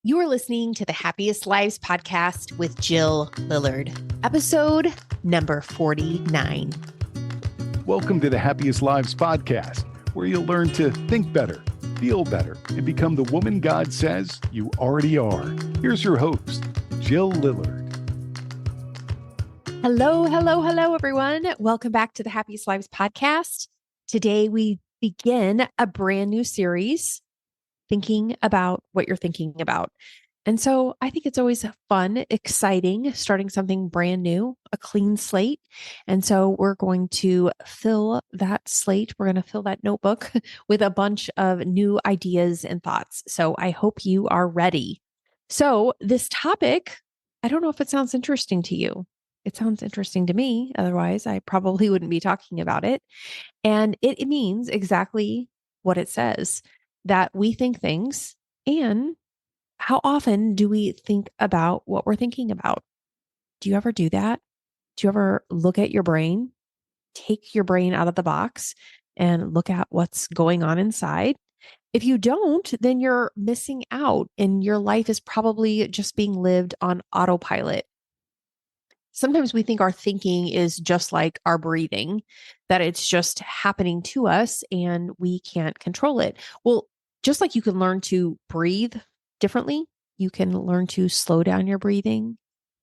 You are listening to the Happiest Lives podcast with Jill Lillard, episode number 49. Welcome to the Happiest Lives podcast, where you'll learn to think better, feel better, and become the woman God says you already are. Here's your host, Jill Lillard. Hello, everyone. Welcome back to the Happiest Lives podcast. Today, we begin a brand new series, thinking about what you're thinking about. And so I think it's always fun, exciting, starting something brand new, a clean slate. And so we're going to fill that slate. We're going to fill that notebook with a bunch of new ideas and thoughts. So I hope you are ready. So this topic, I don't know if it sounds interesting to you. It sounds interesting to me. Otherwise, I probably wouldn't be talking about it. And it means exactly what it says, that we think things. And how often do we think about what we're thinking about? Do you ever do that? Do you ever look at your brain, take your brain out of the box and look at what's going on inside? If you don't, then you're missing out and your life is probably just being lived on autopilot. Sometimes we think our thinking is just like our breathing, that it's just happening to us and we can't control it. Well, just like you can learn to breathe differently, you can learn to slow down your breathing.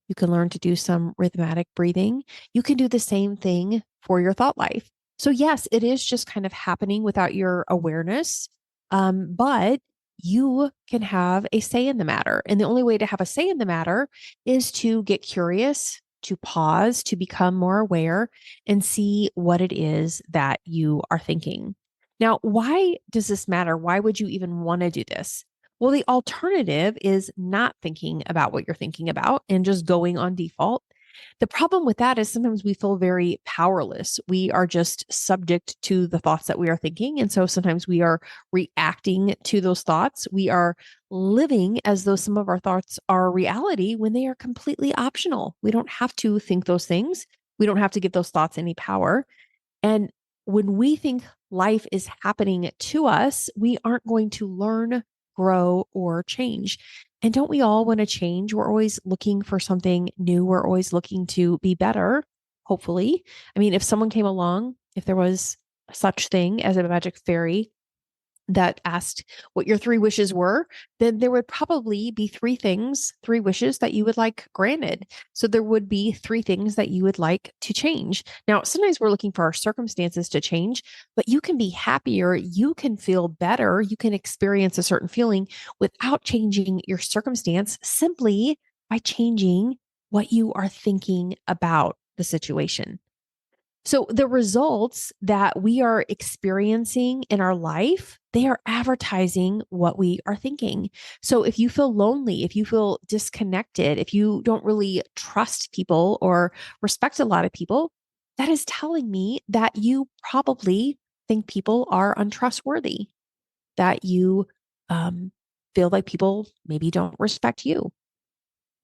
You can learn to do some rhythmic breathing. You can do the same thing for your thought life. So yes, it is just kind of happening without your awareness, but you can have a say in the matter. And the only way to have a say in the matter is to get curious, to pause, to become more aware and see what it is that you are thinking. Now, why does this matter? Why would you even want to do this? Well, the alternative is not thinking about what you're thinking about and just going on default. The problem with that is sometimes we feel very powerless. We are just subject to the thoughts that we are thinking. And so sometimes we are reacting to those thoughts. We are living as though some of our thoughts are reality when they are completely optional. We don't have to think those things. We don't have to give those thoughts any power. And when we think life is happening to us, we aren't going to learn, grow, or change. And don't we all want to change? We're always looking for something new. We're always looking to be better, hopefully. I mean, if someone came along, if there was such thing as a magic fairy that asked what your three wishes were, then there would probably be three wishes that you would like granted. So there would be three things that you would like to change. Now, sometimes we're looking for our circumstances to change, but you can be happier. You can feel better. You can experience a certain feeling without changing your circumstance, simply by changing what you are thinking about the situation. So the results that we are experiencing in our life, they are advertising what we are thinking. So if you feel lonely, if you feel disconnected, if you don't really trust people or respect a lot of people, that is telling me that you probably think people are untrustworthy, that you feel like people maybe don't respect you.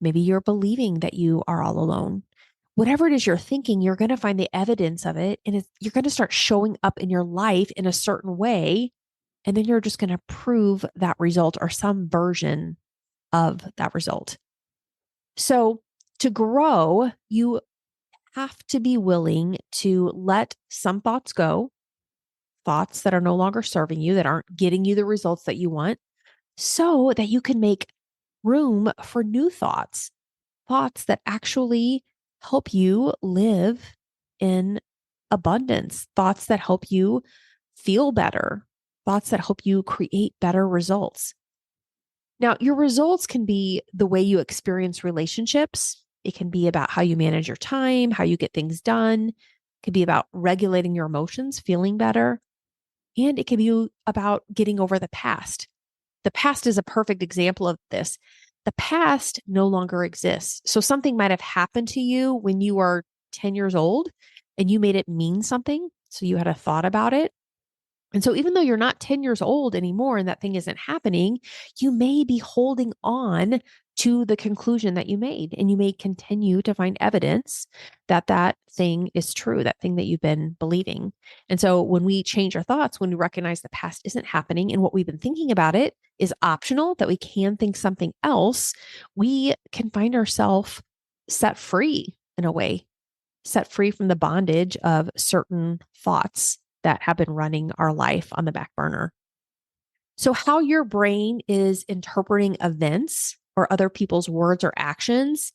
Maybe you're believing that you are all alone. Whatever it is you're thinking, you're going to find the evidence of it and you're going to start showing up in your life in a certain way. And then you're just going to prove that result or some version of that result. So to grow, you have to be willing to let some thoughts go, thoughts that are no longer serving you, that aren't getting you the results that you want, so that you can make room for new thoughts, thoughts that actually help you live in abundance, thoughts that help you feel better, thoughts that help you create better results. Now, your results can be the way you experience relationships. It can be about how you manage your time, how you get things done. It could be about regulating your emotions, feeling better. And it can be about getting over the past. The past is a perfect example of this. The past no longer exists. So something might have happened to you when you were 10 years old and you made it mean something. So you had a thought about it. And so even though you're not 10 years old anymore and that thing isn't happening, you may be holding on to the conclusion that you made. And you may continue to find evidence that that thing is true, that thing that you've been believing. And so when we change our thoughts, when we recognize the past isn't happening and what we've been thinking about it is optional, that we can think something else, we can find ourselves set free in a way, set free from the bondage of certain thoughts that have been running our life on the back burner. So, how your brain is interpreting events or other people's words or actions,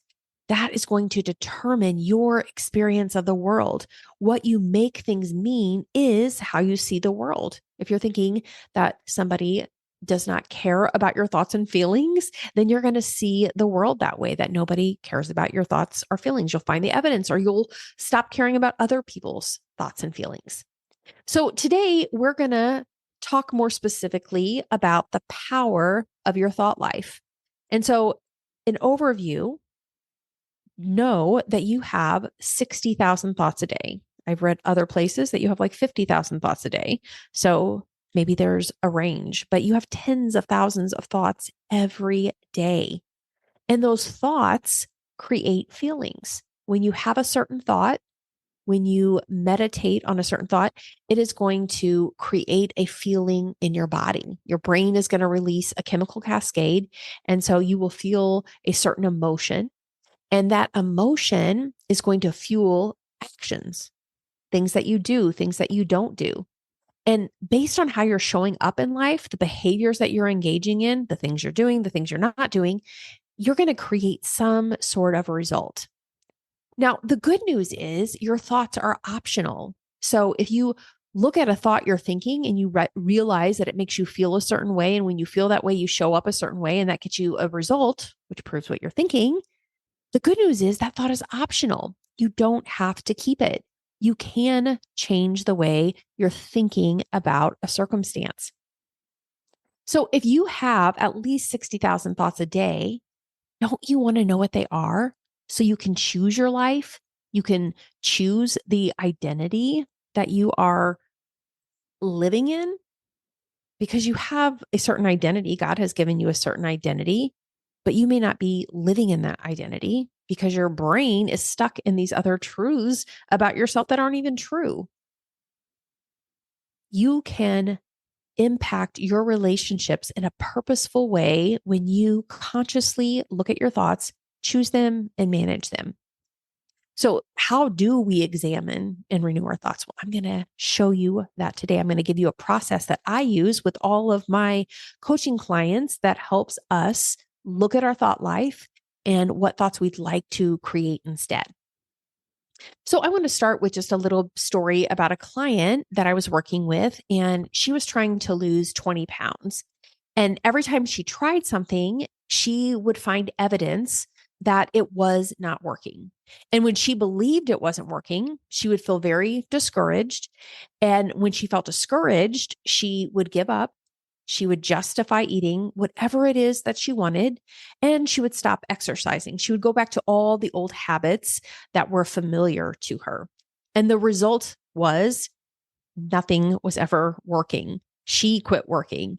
that is going to determine your experience of the world. What you make things mean is how you see the world. If you're thinking that somebody does not care about your thoughts and feelings, then you're going to see the world that way, that nobody cares about your thoughts or feelings. You'll find the evidence, or you'll stop caring about other people's thoughts and feelings. So today we're going to talk more specifically about the power of your thought life. And so, an overview, know that you have 60,000 thoughts a day. I've read other places that you have like 50,000 thoughts a day. So maybe there's a range, but you have tens of thousands of thoughts every day. And those thoughts create feelings. When you have a certain thought, when you meditate on a certain thought, it is going to create a feeling in your body. Your brain is going to release a chemical cascade. And so you will feel a certain emotion. And that emotion is going to fuel actions, things that you do, things that you don't do. And based on how you're showing up in life, the behaviors that you're engaging in, the things you're doing, the things you're not doing, you're going to create some sort of a result. Now, the good news is your thoughts are optional. So if you look at a thought you're thinking and you realize that it makes you feel a certain way, and when you feel that way, you show up a certain way, and that gets you a result, which proves what you're thinking. The good news is that thought is optional. You don't have to keep it. You can change the way you're thinking about a circumstance. So if you have at least 60,000 thoughts a day, don't you want to know what they are so you can choose your life? You can choose the identity that you are living in, because you have a certain identity. God has given you a certain identity, but you may not be living in that identity because your brain is stuck in these other truths about yourself that aren't even true. You can impact your relationships in a purposeful way when you consciously look at your thoughts, choose them, and manage them. So, how do we examine and renew our thoughts? Well, I'm going to show you that today. I'm going to give you a process that I use with all of my coaching clients that helps us look at our thought life and what thoughts we'd like to create instead. So, I want to start with just a little story about a client that I was working with, and she was trying to lose 20 pounds. And every time she tried something, she would find evidence that it was not working. And when she believed it wasn't working, she would feel very discouraged. And when she felt discouraged, she would give up. She would justify eating whatever it is that she wanted, and she would stop exercising. She would go back to all the old habits that were familiar to her. And the result was nothing was ever working. She quit working.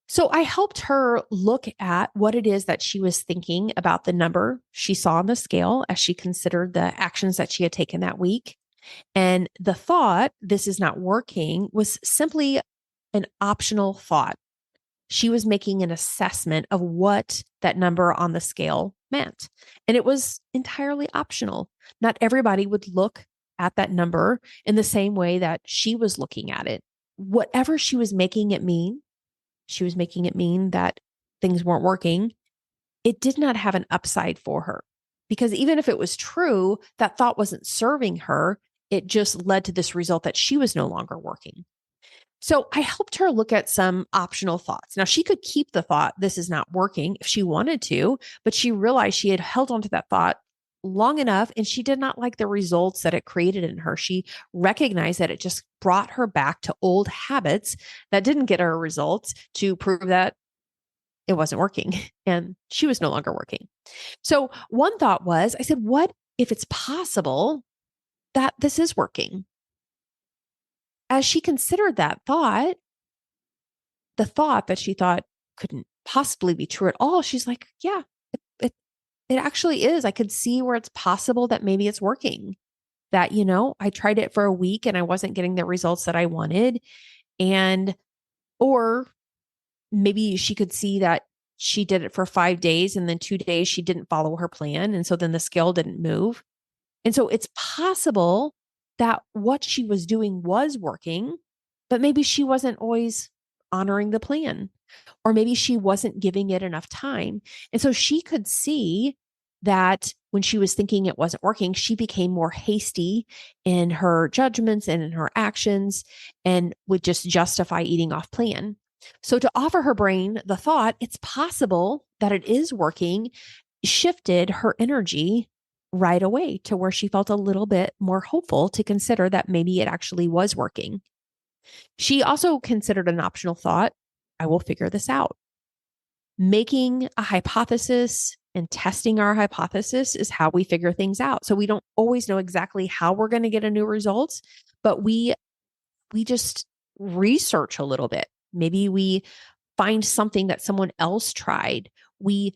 So I helped her look at what it is that she was thinking about the number she saw on the scale as she considered the actions that she had taken that week. And the thought, this is not working, was simply an optional thought. She was making an assessment of what that number on the scale meant. And it was entirely optional. Not everybody would look at that number in the same way that she was looking at it. Whatever she was making it mean, she was making it mean that things weren't working. It did not have an upside for her, because even if it was true, that thought wasn't serving her. It just led to this result that she was no longer working. So I helped her look at some optional thoughts. Now, she could keep the thought, this is not working, if she wanted to, but she realized she had held onto that thought long enough and she did not like the results that it created in her. She recognized that it just brought her back to old habits that didn't get her results, to prove that it wasn't working and she was no longer working. So one thought was, I said, what if it's possible that this is working? As she considered that thought, the thought that she thought couldn't possibly be true at all, she's like, yeah, it, it actually is. I could see where it's possible that maybe it's working. That, I tried it for a week and I wasn't getting the results that I wanted. And, or maybe she could see that she did it for 5 days and then 2 days she didn't follow her plan. And so then the scale didn't move. And so it's possible that what she was doing was working, but maybe she wasn't always honoring the plan, or maybe she wasn't giving it enough time. And so she could see that when she was thinking it wasn't working, she became more hasty in her judgments and in her actions and would just justify eating off plan. So to offer her brain the thought, it's possible that it is working, shifted her energy right away to where she felt a little bit more hopeful to consider that maybe it actually was working. She also considered an optional thought: I will figure this out. Making a hypothesis and testing our hypothesis is how we figure things out. So we don't always know exactly how we're going to get a new result, but we just research a little bit. Maybe we find something that someone else tried. We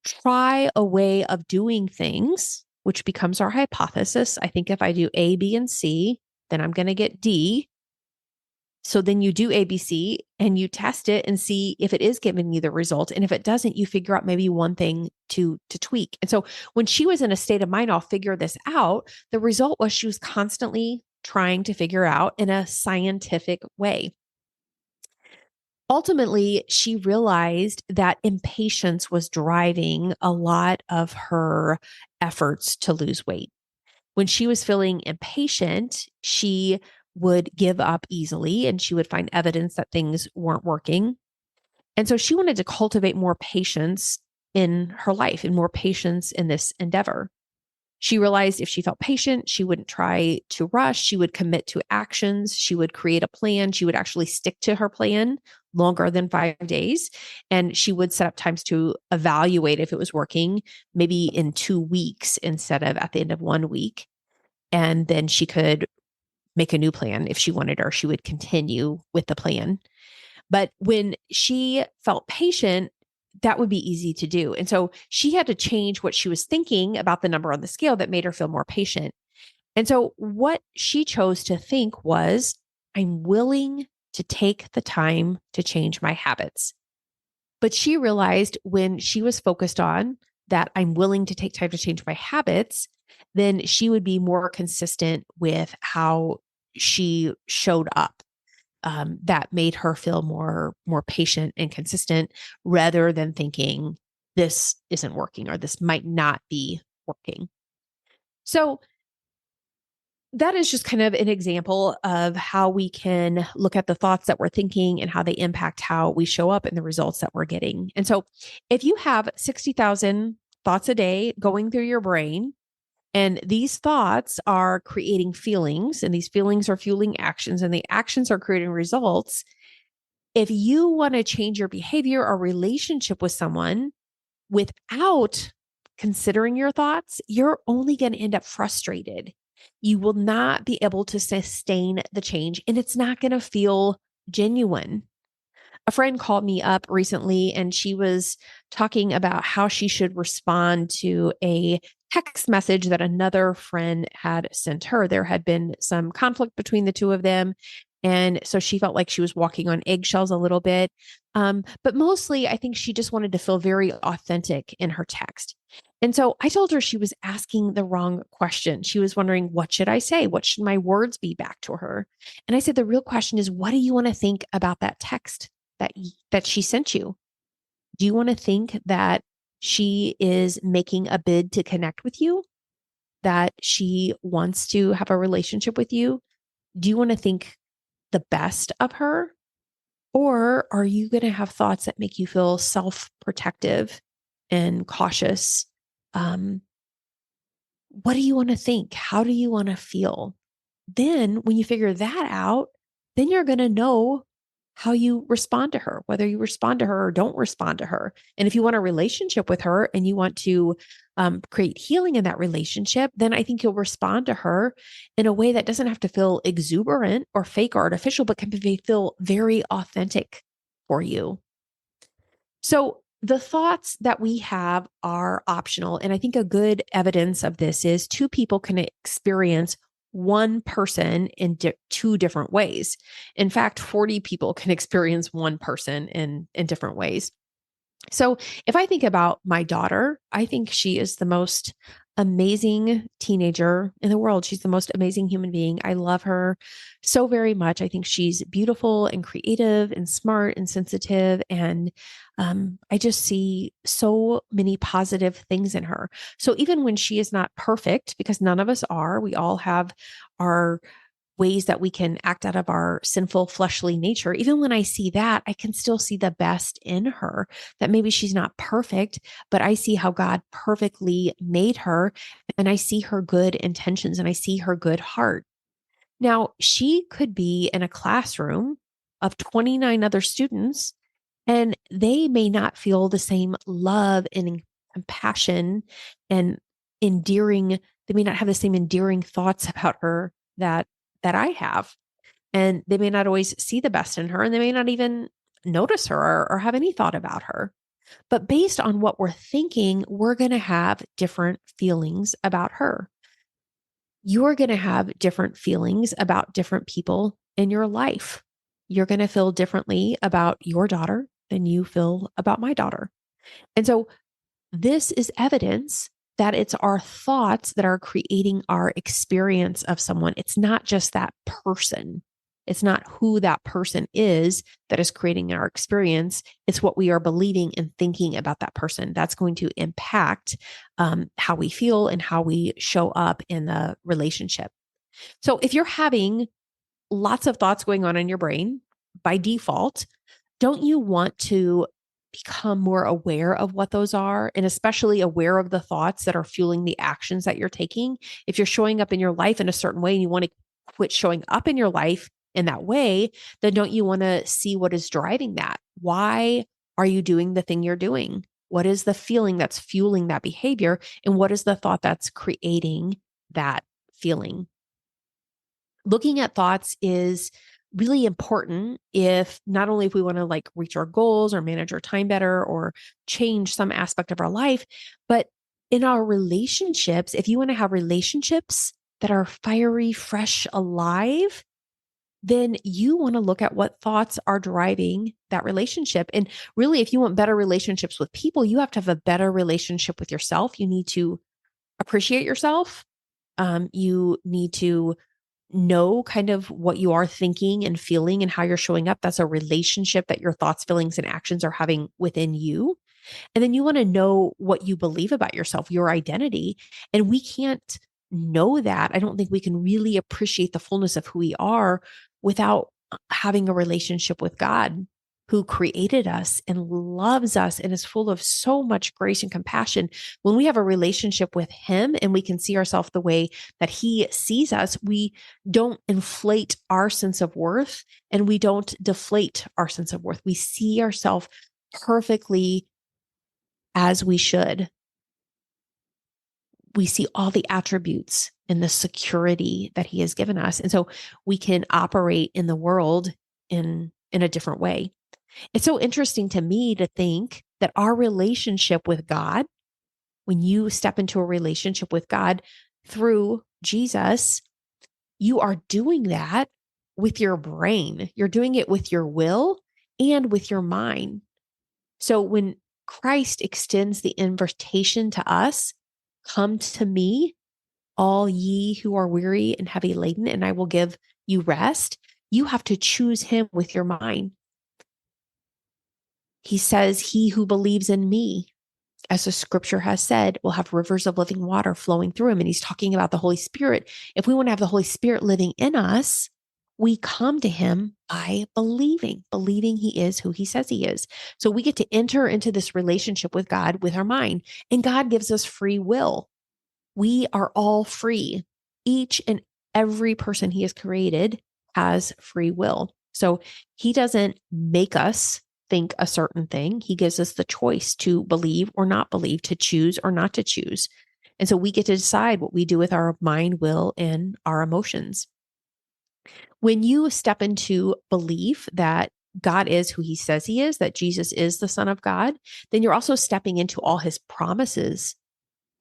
try a way of doing things, which becomes our hypothesis. I think if I do A, B, and C, then I'm going to get D. So then you do ABC and you test it and see if it is giving you the result. And if it doesn't, you figure out maybe one thing to tweak. And so when she was in a state of mind, I'll figure this out, the result was she was constantly trying to figure out in a scientific way. Ultimately, she realized that impatience was driving a lot of her efforts to lose weight. When she was feeling impatient, she would give up easily and she would find evidence that things weren't working. And so she wanted to cultivate more patience in her life and more patience in this endeavor. She realized if she felt patient, she wouldn't try to rush. She would commit to actions. She would create a plan. She would actually stick to her plan longer than 5 days. And she would set up times to evaluate if it was working, maybe in 2 weeks instead of at the end of 1 week. And then she could make a new plan if she wanted, or she would continue with the plan. But when she felt patient, that would be easy to do. And so she had to change what she was thinking about the number on the scale that made her feel more patient. And so what she chose to think was, I'm willing to take the time to change my habits. But she realized when she was focused on that, I'm willing to take time to change my habits, then she would be more consistent with how she showed up. That made her feel more patient and consistent, rather than thinking this isn't working or this might not be working. So that is just kind of an example of how we can look at the thoughts that we're thinking and how they impact how we show up in the results that we're getting. And so if you have 60,000 thoughts a day going through your brain, and these thoughts are creating feelings, and these feelings are fueling actions, and the actions are creating results. If you want to change your behavior or relationship with someone without considering your thoughts, you're only going to end up frustrated. You will not be able to sustain the change, and it's not going to feel genuine. A friend called me up recently and she was talking about how she should respond to a text message that another friend had sent her. There had been some conflict between the two of them. And so she felt like she was walking on eggshells a little bit. But mostly, I think she just wanted to feel very authentic in her text. And so I told her she was asking the wrong question. She was wondering, what should I say? What should my words be back to her? And I said, the real question is, what do you want to think about that text that she sent you? Do you want to think that she is making a bid to connect with you? That she wants to have a relationship with you? Do you want to think the best of her? Or are you going to have thoughts that make you feel self-protective and cautious? What do you want to think? How do you want to feel? Then when you figure that out, then you're going to know how you respond to her, whether you respond to her or don't respond to her. And if you want a relationship with her and you want to create healing in that relationship, then I think you'll respond to her in a way that doesn't have to feel exuberant or fake or artificial, but feel very authentic for you. So the thoughts that we have are optional. And I think a good evidence of this is two people can experience one person in two different ways. In fact, 40 people can experience one person in different ways. So if I think about my daughter, I think she is the most amazing teenager in the world. She's the most amazing human being. I love her so very much. I think she's beautiful and creative and smart and sensitive. And I just see so many positive things in her. So even when she is not perfect, because none of us are, we all have our ways that we can act out of our sinful fleshly nature. Even when I see that, I can still see the best in her, that maybe she's not perfect, but I see how God perfectly made her, and I see her good intentions and I see her good heart. Now, she could be in a classroom of 29 other students, and they may not feel the same love and compassion and endearing, they may not have the same endearing thoughts about her that I have. And they may not always see the best in her, and they may not even notice her or have any thought about her. But based on what we're thinking, we're going to have different feelings about her. You're going to have different feelings about different people in your life. You're going to feel differently about your daughter than you feel about my daughter. And so this is evidence that it's our thoughts that are creating our experience of someone. It's not just that person. It's not who that person is that is creating our experience. It's what we are believing and thinking about that person. That's going to impact how we feel and how we show up in the relationship. So if you're having lots of thoughts going on in your brain by default, don't you want to become more aware of what those are, and especially aware of the thoughts that are fueling the actions that you're taking? If you're showing up in your life in a certain way and you want to quit showing up in your life in that way, then don't you want to see what is driving that? Why are you doing the thing you're doing? What is the feeling that's fueling that behavior? And what is the thought that's creating that feeling? Looking at thoughts is really important if not only if we want to like reach our goals or manage our time better or change some aspect of our life, but in our relationships, if you want to have relationships that are fiery, fresh, alive, then you want to look at what thoughts are driving that relationship. And really, if you want better relationships with people, you have to have a better relationship with yourself. You need to appreciate yourself. You need to know kind of what you are thinking and feeling and how you're showing up. That's a relationship that your thoughts, feelings, and actions are having within you. And then you want to know what you believe about yourself, your identity. And we can't know that. I don't think we can really appreciate the fullness of who we are without having a relationship with God, who created us and loves us and is full of so much grace and compassion. When we have a relationship with Him and we can see ourselves the way that He sees us, we don't inflate our sense of worth and we don't deflate our sense of worth. We see ourselves perfectly as we should. We see all the attributes and the security that He has given us. And so we can operate in the world in a different way. It's so interesting to me to think that our relationship with God, when you step into a relationship with God through Jesus, you are doing that with your brain. You're doing it with your will and with your mind. So when Christ extends the invitation to us, come to me, all ye who are weary and heavy laden, and I will give you rest. You have to choose Him with your mind. He says, he who believes in me, as the scripture has said, will have rivers of living water flowing through him. And he's talking about the Holy Spirit. If we want to have the Holy Spirit living in us, we come to Him by believing He is who He says He is. So we get to enter into this relationship with God with our mind, and God gives us free will. We are all free. Each and every person He has created has free will. So He doesn't make us think a certain thing. He gives us the choice to believe or not believe, to choose or not to choose. And so we get to decide what we do with our mind, will, and our emotions. When you step into belief that God is who He says He is, that Jesus is the Son of God, then you're also stepping into all His promises,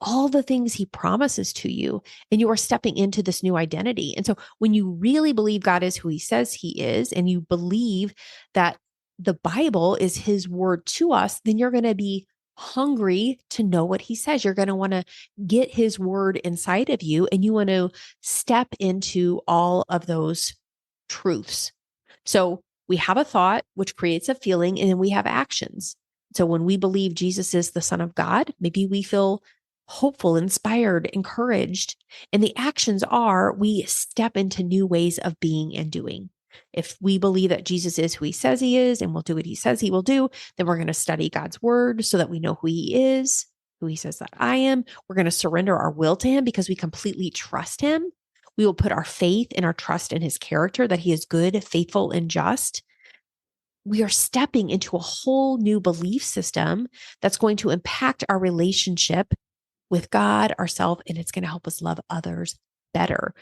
all the things he promises to you, and you are stepping into this new identity. And so when you really believe God is who he says he is, and you believe that the Bible is his word to us, then you're going to be hungry to know what he says. You're going to want to get his word inside of you, and you want to step into all of those truths. So we have a thought, which creates a feeling, and then we have actions. So when we believe Jesus is the Son of God, maybe we feel hopeful, inspired, encouraged. And the actions are we step into new ways of being and doing. If we believe that Jesus is who he says he is and will do what he says he will do, then we're going to study God's word so that we know who he is, who he says that I am. We're going to surrender our will to him because we completely trust him. We will put our faith and our trust in his character, that he is good, faithful, and just. We are stepping into a whole new belief system that's going to impact our relationship with God, ourselves, and it's going to help us love others better.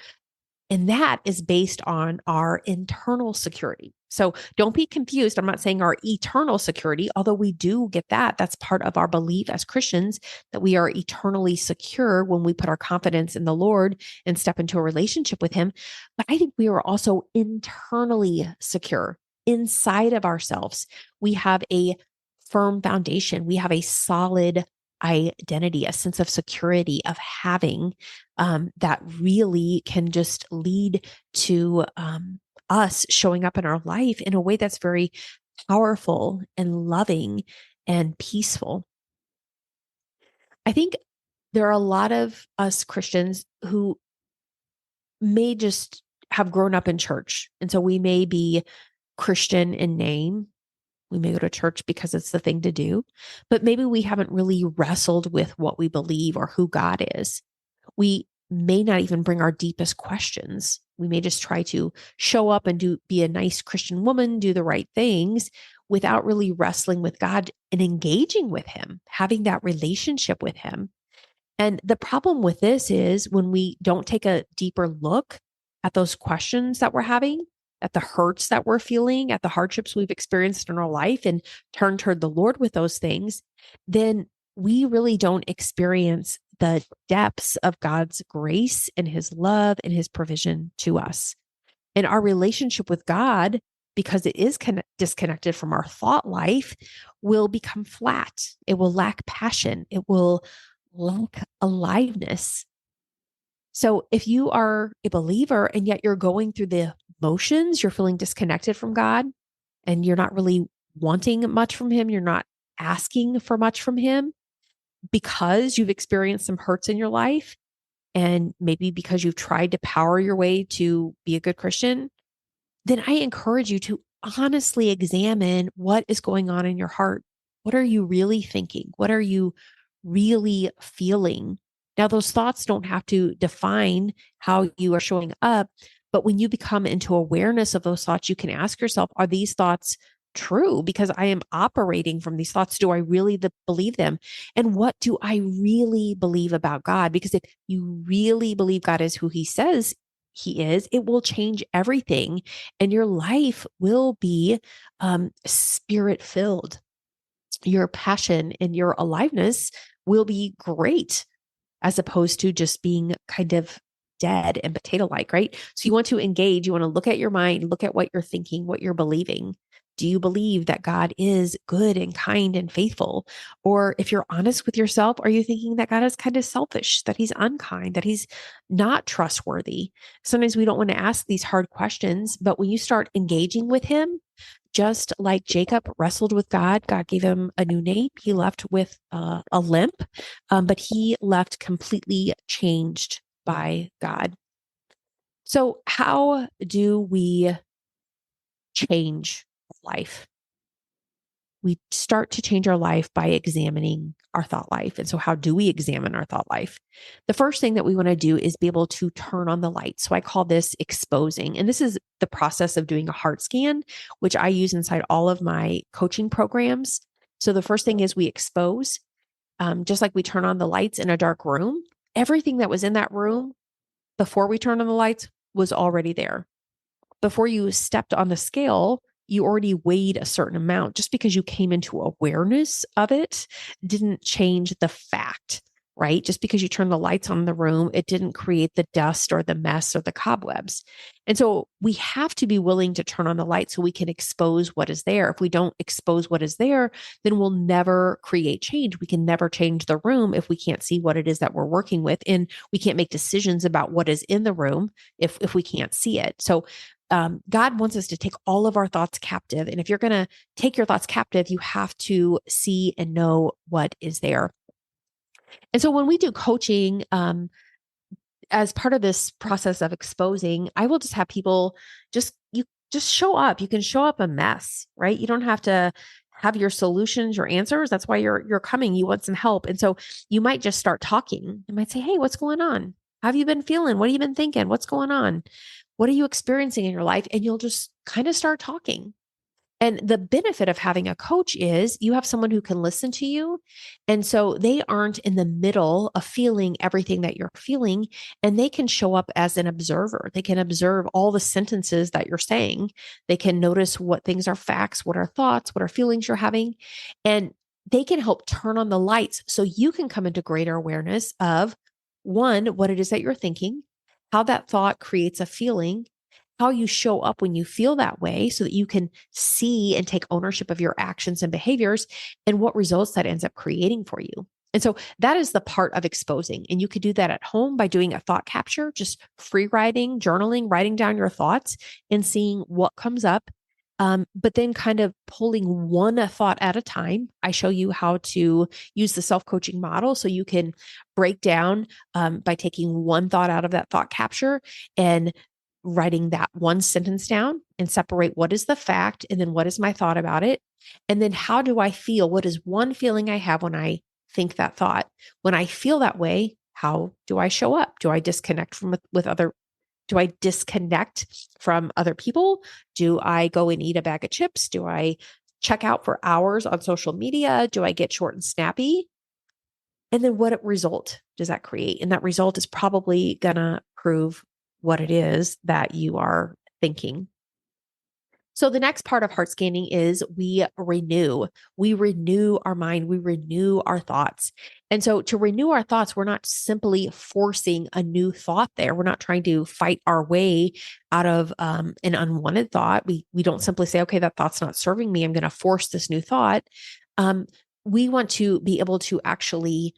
And that is based on our internal security. So don't be confused. I'm not saying our eternal security, although we do get that. That's part of our belief as Christians, that we are eternally secure when we put our confidence in the Lord and step into a relationship with him. But I think we are also internally secure inside of ourselves. We have a firm foundation. We have a solid identity, a sense of security of having that really can just lead to us showing up in our life in a way that's very powerful and loving and peaceful. I think there are a lot of us Christians who may just have grown up in church. And so we may be Christian in name. We may go to church because it's the thing to do, but maybe we haven't really wrestled with what we believe or who God is. We may not even bring our deepest questions. We may just try to show up and be a nice Christian woman, do the right things without really wrestling with God and engaging with him, having that relationship with him. And the problem with this is when we don't take a deeper look at those questions that we're having, at the hurts that we're feeling, at the hardships we've experienced in our life, and turn toward the Lord with those things, then we really don't experience the depths of God's grace and his love and his provision to us. And our relationship with God, because it is disconnected from our thought life, will become flat. It will lack passion. It will lack aliveness. So if you are a believer and yet you're going through the motions, you're feeling disconnected from God, and you're not really wanting much from him, you're not asking for much from him because you've experienced some hurts in your life, and maybe because you've tried to power your way to be a good Christian, then I encourage you to honestly examine what is going on in your heart. What are you really thinking? What are you really feeling? Now, those thoughts don't have to define how you are showing up, but when you become into awareness of those thoughts, you can ask yourself, are these thoughts true? Because I am operating from these thoughts. Do I really believe them? And what do I really believe about God? Because if you really believe God is who he says he is, it will change everything, and your life will be spirit filled. Your passion and your aliveness will be great, as opposed to just being kind of dead and potato like, right? So you want to engage, you want to look at your mind, look at what you're thinking, what you're believing. Do you believe that God is good and kind and faithful? Or if you're honest with yourself, are you thinking that God is kind of selfish, that he's unkind, that he's not trustworthy? Sometimes we don't want to ask these hard questions, but when you start engaging with him, just like Jacob wrestled with God, God gave him a new name. He left with a limp, but he left completely changed by God. So how do we change life? We start to change our life by examining our thought life. And so how do we examine our thought life? The first thing that we want to do is be able to turn on the light. So I call this exposing. And this is the process of doing a heart scan, which I use inside all of my coaching programs. So the first thing is we expose, just like we turn on the lights in a dark room. Everything that was in that room before we turned on the lights was already there. Before you stepped on the scale, you already weighed a certain amount. Just because you came into awareness of it didn't change the fact, right? Just because you turn the lights on in the room, it didn't create the dust or the mess or the cobwebs. And so we have to be willing to turn on the light so we can expose what is there. If we don't expose what is there, then we'll never create change. We can never change the room if we can't see what it is that we're working with. And we can't make decisions about what is in the room if we can't see it. So God wants us to take all of our thoughts captive. And if you're going to take your thoughts captive, you have to see and know what is there. And so when we do coaching, as part of this process of exposing, I will just have people just show up. You can show up a mess, right? You don't have to have your solutions, your answers. That's why you're coming. You want some help. And so you might just start talking. You might say, "Hey, what's going on? How have you been feeling? What have you been thinking? What's going on? What are you experiencing in your life?" And you'll just kind of start talking. And the benefit of having a coach is you have someone who can listen to you. And so they aren't in the middle of feeling everything that you're feeling, and they can show up as an observer. They can observe all the sentences that you're saying. They can notice what things are facts, what are thoughts, what are feelings you're having. And they can help turn on the lights so you can come into greater awareness of one, what it is that you're thinking, how that thought creates a feeling, how you show up when you feel that way so that you can see and take ownership of your actions and behaviors and what results that ends up creating for you. And so that is the part of exposing. And you could do that at home by doing a thought capture, just free writing, journaling, writing down your thoughts and seeing what comes up. But then kind of pulling one thought at a time. I show you how to use the self-coaching model so you can break down by taking one thought out of that thought capture and writing that one sentence down and separate what is the fact and then what is my thought about it. And then how do I feel? What is one feeling I have when I think that thought? When I feel that way, how do I show up? Do I disconnect do I disconnect from other people? Do I go and eat a bag of chips? Do I check out for hours on social media? Do I get short and snappy? And then what result does that create? And that result is probably going to prove what it is that you are thinking. So the next part of heart scanning is we renew. We renew our mind. We renew our thoughts. And so to renew our thoughts, we're not simply forcing a new thought there. We're not trying to fight our way out of an unwanted thought. We don't simply say, okay, that thought's not serving me. I'm going to force this new thought. We want to be able to actually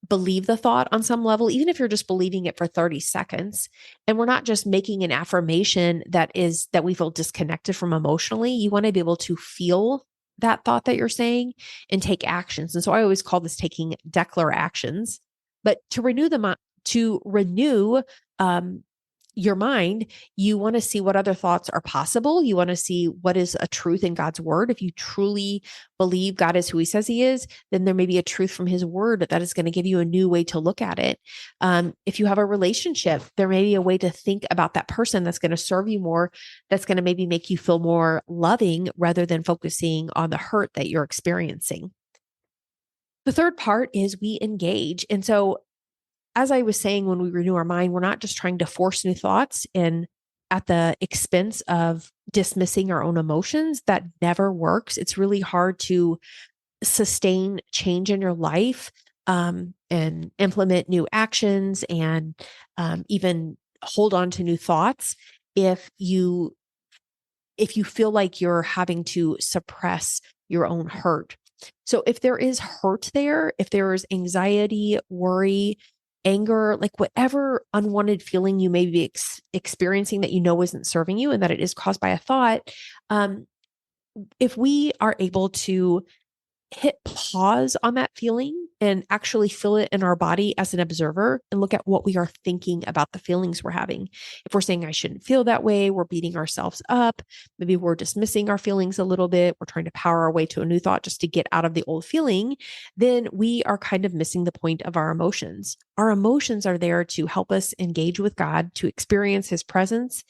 believe the thought on some level, even if you're just believing it for 30 seconds. And we're not just making an affirmation that we feel disconnected from emotionally. You want to be able to feel that thought that you're saying and take actions. And so I always call this taking declare actions. But to renew your mind, you want to see what other thoughts are possible. You want to see what is a truth in God's word. If you truly believe God is who he says he is, then there may be a truth from his word that is going to give you a new way to look at it. If you have a relationship, there may be a way to think about that person that's going to serve you more, that's going to maybe make you feel more loving rather than focusing on the hurt that you're experiencing. The third part is we engage. And so as I was saying, when we renew our mind, we're not just trying to force new thoughts and at the expense of dismissing our own emotions. That never works. It's really hard to sustain change in your life and implement new actions and even hold on to new thoughts if you feel like you're having to suppress your own hurt. So if there is hurt there, if there is anxiety, worry, anger, like whatever unwanted feeling you may be experiencing that you know isn't serving you and that it is caused by a thought, if we are able to hit pause on that feeling and actually feel it in our body as an observer and look at what we are thinking about the feelings we're having. If we're saying, I shouldn't feel that way, we're beating ourselves up. Maybe we're dismissing our feelings a little bit. We're trying to power our way to a new thought just to get out of the old feeling. Then we are kind of missing the point of our emotions. Our emotions are there to help us engage with God, to experience his presence.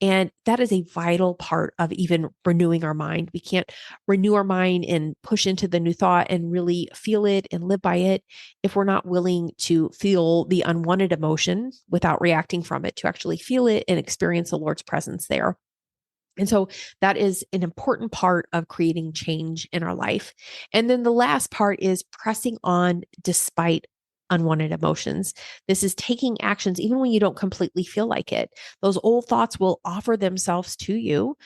And that is a vital part of even renewing our mind. We can't renew our mind and push into the new thought and really feel it and live by it if we're not willing to feel the unwanted emotion without reacting from it, to actually feel it and experience the Lord's presence there. And so that is an important part of creating change in our life. And then the last part is pressing on despite unwanted emotions. This is taking actions even when you don't completely feel like it. Those old thoughts will offer themselves to you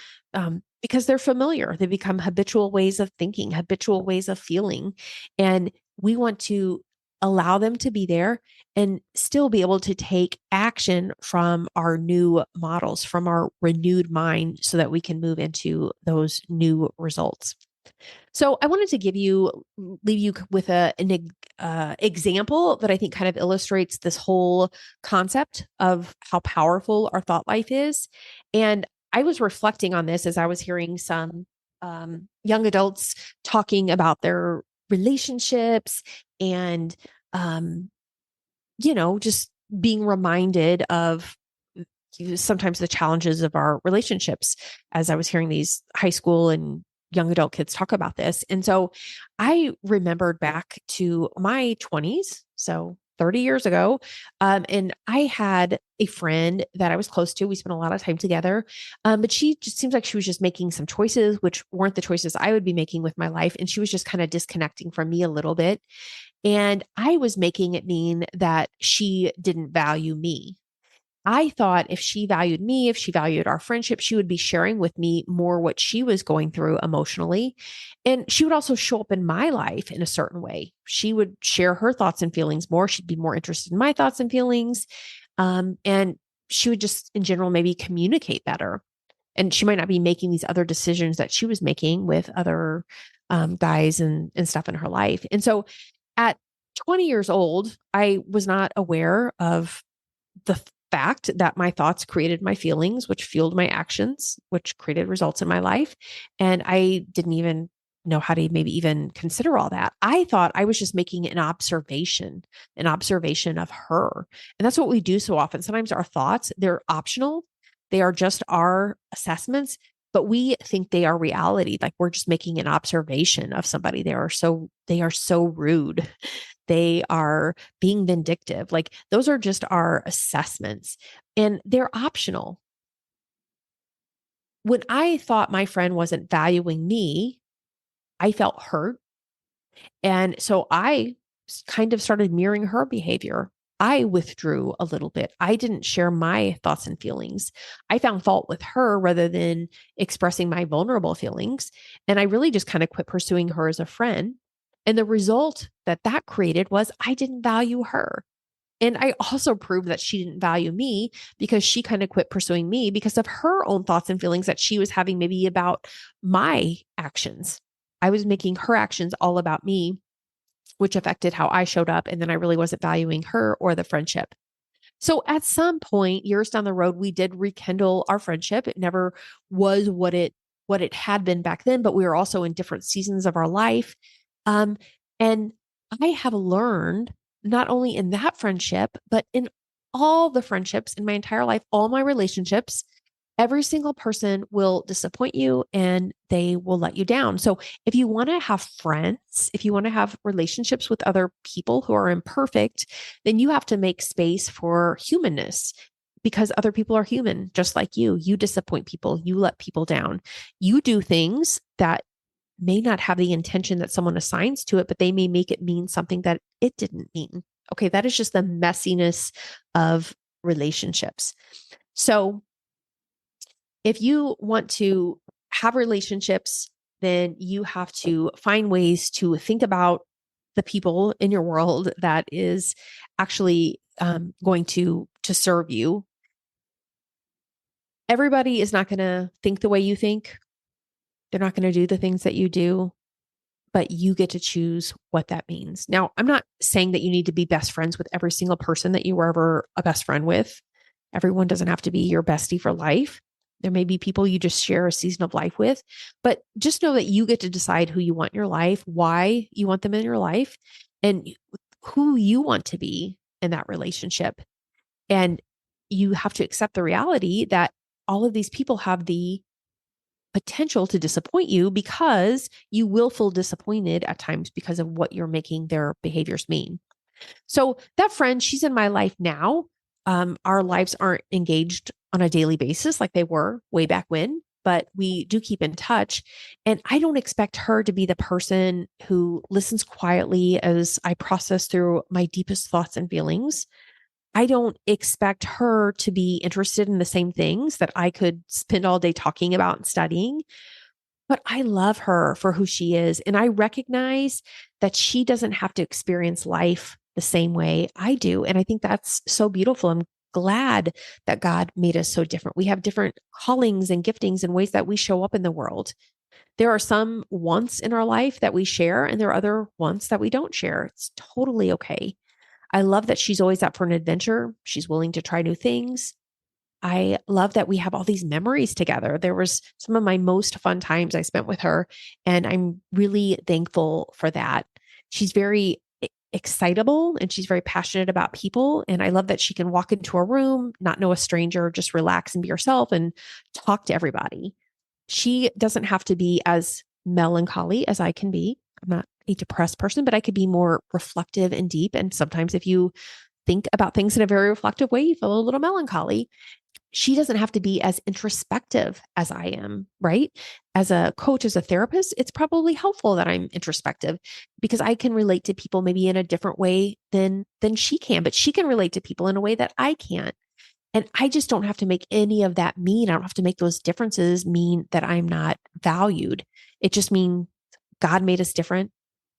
because they're familiar. They become habitual ways of thinking, habitual ways of feeling. And we want to allow them to be there and still be able to take action from our new models, from our renewed mind, so that we can move into those new results. So I wanted to leave you with an example that I think kind of illustrates this whole concept of how powerful our thought life is. And I was reflecting on this as I was hearing some young adults talking about their relationships and, um, just being reminded of sometimes the challenges of our relationships as I was hearing these high school and young adult kids talk about this. And so I remembered back to my 20s, so 30 years ago. And I had a friend that I was close to. We spent a lot of time together. But she just seems like she was just making some choices, which weren't the choices I would be making with my life. And she was just kind of disconnecting from me a little bit. And I was making it mean that she didn't value me. I thought if she valued me, if she valued our friendship, she would be sharing with me more what she was going through emotionally. And she would also show up in my life in a certain way. She would share her thoughts and feelings more. She'd be more interested in my thoughts and feelings. And she would just, in general, maybe communicate better. And she might not be making these other decisions that she was making with other guys and stuff in her life. And so at 20 years old, I was not aware of the fact that my thoughts created my feelings, which fueled my actions, which created results in my life. And I didn't even know how to maybe even consider all that. I thought I was just making an observation of her. And that's what we do so often. Sometimes our thoughts, they're optional. They are just our assessments, but we think they are reality. Like we're just making an observation of somebody. They are so rude. They are being vindictive. Like those are just our assessments and they're optional. When I thought my friend wasn't valuing me, I felt hurt. And so I kind of started mirroring her behavior. I withdrew a little bit. I didn't share my thoughts and feelings. I found fault with her rather than expressing my vulnerable feelings. And I really just kind of quit pursuing her as a friend. And the result that that created was I didn't value her. And I also proved that she didn't value me because she kind of quit pursuing me because of her own thoughts and feelings that she was having maybe about my actions. I was making her actions all about me, which affected how I showed up. And then I really wasn't valuing her or the friendship. So at some point, years down the road, we did rekindle our friendship. It never was what it had been back then, but we were also in different seasons of our life. Um, and I have learned not only in that friendship, but in all the friendships in my entire life, all my relationships, every single person will disappoint you and they will let you down. So if you want to have friends, if you want to have relationships with other people who are imperfect, then you have to make space for humanness because other people are human, just like you. You disappoint people, you let people down, you do things that may not have the intention that someone assigns to it, but they may make it mean something that it didn't mean. Okay, that is just the messiness of relationships. So if you want to have relationships, then you have to find ways to think about the people in your world that is actually going to serve you. Everybody is not going to think the way you think. They're not going to do the things that you do, but you get to choose what that means. Now, I'm not saying that you need to be best friends with every single person that you were ever a best friend with. Everyone doesn't have to be your bestie for life. There may be people you just share a season of life with, but just know that you get to decide who you want in your life, why you want them in your life, and who you want to be in that relationship. And you have to accept the reality that all of these people have the potential to disappoint you because you will feel disappointed at times because of what you're making their behaviors mean. So that friend, she's in my life now. Our lives aren't engaged on a daily basis like they were way back when. but we do keep in touch. And I don't expect her to be the person who listens quietly as I process through my deepest thoughts and feelings. I don't expect her to be interested in the same things that I could spend all day talking about and studying. But I love her for who she is. And I recognize that she doesn't have to experience life the same way I do. And I think that's so beautiful. I'm glad that God made us so different. We have different callings and giftings and ways that we show up in the world. There are some wants in our life that we share, and there are other wants that we don't share. It's totally okay. I love that she's always up for an adventure. She's willing to try new things. I love that we have all these memories together. There was some of my most fun times I spent with her, and I'm really thankful for that. She's very excitable and she's very passionate about people. And I love that she can walk into a room, not know a stranger, just relax and be herself and talk to everybody. She doesn't have to be as melancholy as I can be. I'm not a depressed person, but I could be more reflective and deep. And sometimes if you think about things in a very reflective way, you feel a little melancholy. She doesn't have to be as introspective as I am, right? As a coach, as a therapist, it's probably helpful that I'm introspective because I can relate to people maybe in a different way than she can, but she can relate to people in a way that I can't. And I just don't have to make any of that mean. I don't have to make those differences mean that I'm not valued. It just means God made us different.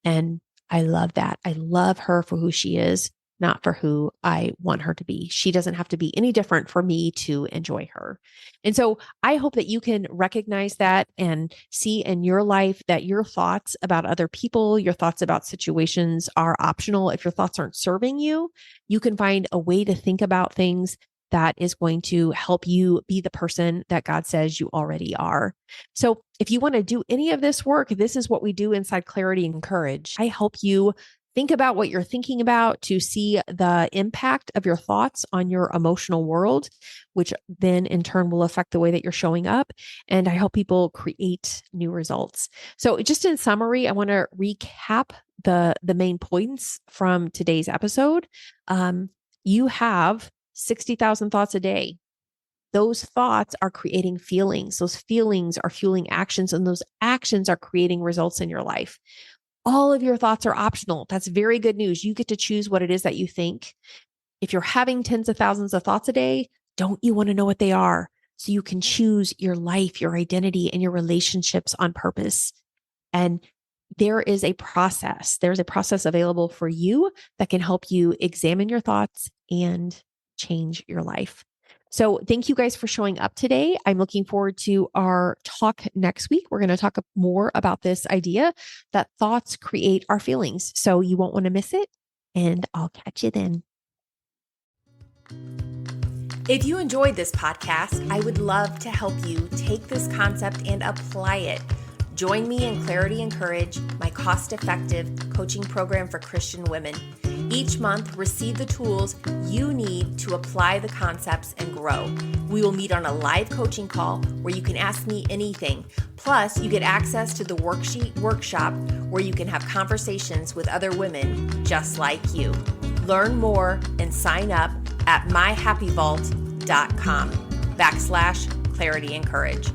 And I love that. I love her for who she is, not for who I want her to be. She doesn't have to be any different for me to enjoy her. And so I hope that you can recognize that and see in your life that your thoughts about other people, your thoughts about situations are optional. If your thoughts aren't serving you, you can find a way to think about things that is going to help you be the person that God says you already are. So if you want to do any of this work, this is what we do inside Clarity and Courage. I help you think about what you're thinking about to see the impact of your thoughts on your emotional world, which then in turn will affect the way that you're showing up. And I help people create new results. So just in summary, I want to recap the main points from today's episode. You have 60,000 thoughts a day. Those thoughts are creating feelings. Those feelings are fueling actions, and those actions are creating results in your life. All of your thoughts are optional. That's very good news. You get to choose what it is that you think. If you're having tens of thousands of thoughts a day, don't you want to know what they are so you can choose your life, your identity, and your relationships on purpose? And there is a process. There's a process available for you that can help you examine your thoughts and change your life. So thank you guys for showing up today. I'm looking forward to our talk next week. We're going to talk more about this idea that thoughts create our feelings. So you won't want to miss it. And I'll catch you then. If you enjoyed this podcast, I would love to help you take this concept and apply it. Join me in Clarity and Courage, my cost-effective coaching program for Christian women. Each month, receive the tools you need to apply the concepts and grow. We will meet on a live coaching call where you can ask me anything. Plus, you get access to the worksheet workshop where you can have conversations with other women just like you. Learn more and sign up at myhappyvault.com/Clarity and Courage.